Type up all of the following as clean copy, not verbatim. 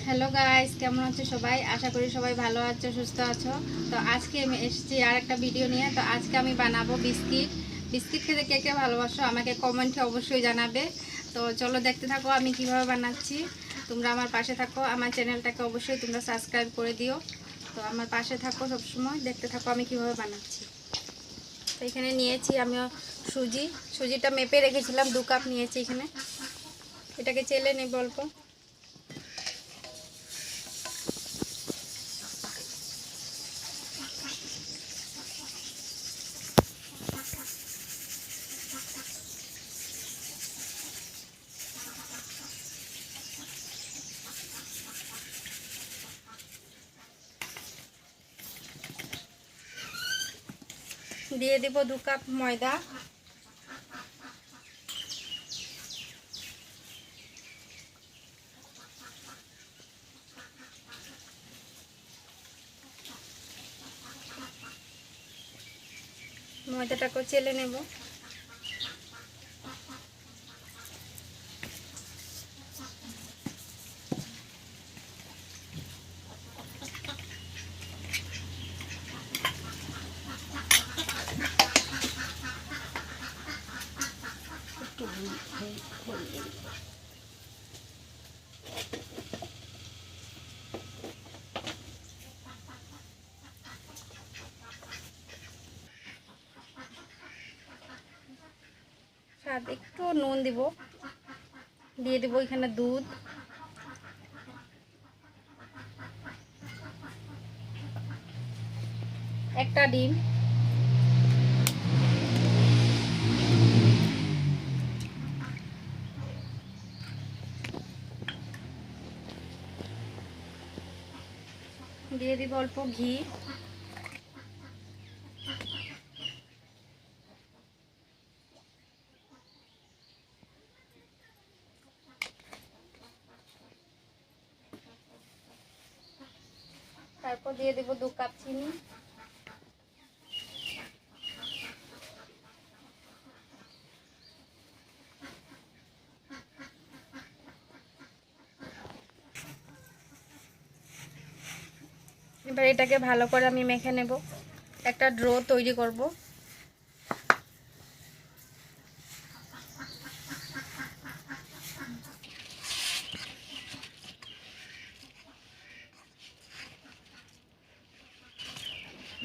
Hello guys, কেমন আছো সবাই? আশা করি সবাই ভালো আছো, সুস্থ আছো। তো আজকে আমি এসেছি আর একটা ভিডিও নিয়ে। তো আজকে আমি বানাবো বিস্কিট। বিস্কিট খেতে কে কে ভালোবাসো আমাকে কমেন্টে অবশ্যই জানাবে। তো চলো দেখতে থাকো আমি কিভাবে বানাচ্ছি। তোমরা আমার পাশে থাকো, আমার চ্যানেলটাকে অবশ্যই তোমরা সাবস্ক্রাইব করে দিও। তো আমার পাশে থাকো, সবসময় দেখতে থাকো আমি কিভাবে বানাচ্ছি। তো এখানে নিয়েছি আমি সুজিটা মেপে রেখেছিলাম, 2 কাপ নিয়েছি এখানে। এটাকে চেলে নেব অল্প। দিয়ে দিব 2 কাপ ময়দা। ময়দাটাকে চেলে নেব। স্বাদ একটু নুন দিব। দিয়ে দিব এখানে দুধ, একটা ডিম, দিয়ে দিব অল্প ঘি, তারপর দিয়ে দেব 2 কাপ চিনি। এবার এটাকে ভালো করে আমি মেখে নেব, একটা ড্রো তৈরি করব।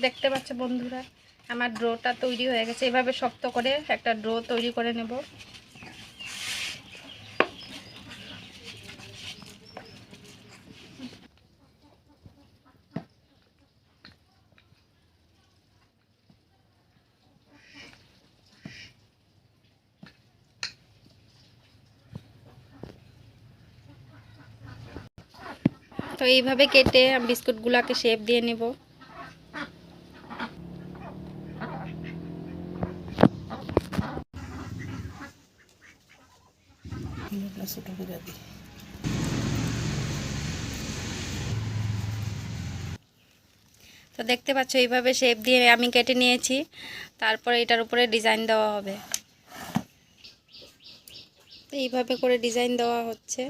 দেখতে পাচ্ছ বন্ধুরা, আমার ড্রোটা তৈরি হয়ে গেছে। এভাবে শক্ত করে একটা ড্রো তৈরি করে নেব। তো এইভাবে কেটে বিস্কুটগুলোকে শেপ দিয়ে নেব। তো দেখতে পাচ্ছ এইভাবে শেপ দিয়ে আমি কেটে নিয়েছি। তারপরে এটার উপরে ডিজাইন দেওয়া হবে। তো এইভাবে করে ডিজাইন দেওয়া হচ্ছে।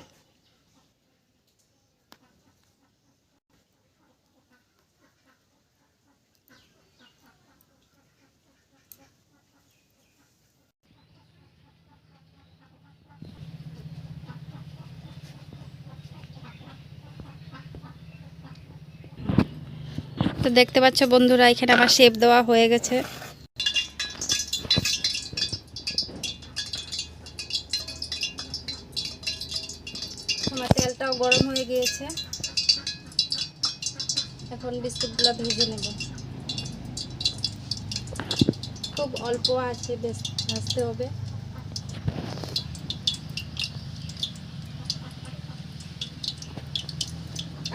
তো দেখতে পাচ্ছ বন্ধুরা, এখানে আমার শেপ দেওয়া হয়ে গেছে। আমার তেলটাও গরম হয়ে গিয়েছে। এখন বিস্কুটগুলো ভেজে নেব। খুব অল্প আছে, বেশ ভাজতে হবে।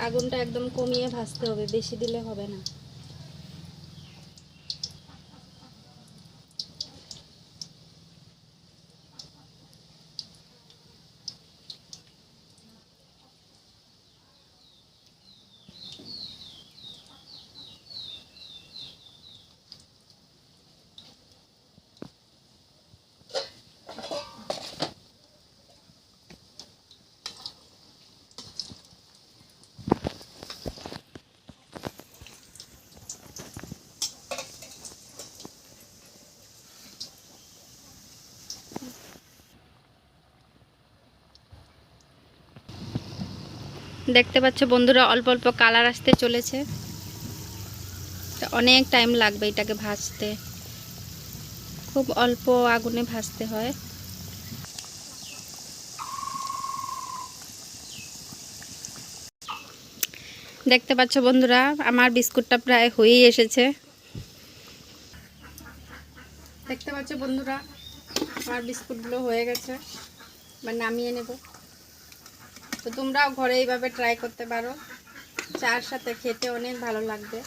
আগুনটা একদম কমিয়ে ভাজতে হবে, বেশি দিলে হবে না। দেখতে পাচ্ছ বন্ধুরা, অল্প অল্প কালার আসতে চলেছে। তো অনেক টাইম লাগবে এটাকে ভাজতে, খুব অল্প আগুনে ভাজতে হয়। দেখতে পাচ্ছ বন্ধুরা, আমার বিস্কুটটা প্রায় হয়েই এসেছে। দেখতে পাচ্ছ বন্ধুরা, আমার বিস্কুটগুলো হয়ে গেছে, এবার নামিয়ে নেব। তো তোমরাও ঘরে এইভাবে ট্রাই করতে পারো, চার সাথে খেতে অনেক ভালো লাগবে।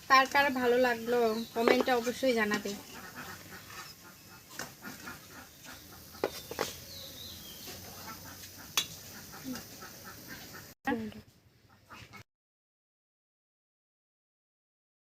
কার কার ভালো লাগলো কমেন্টে অবশ্যই জানাবে।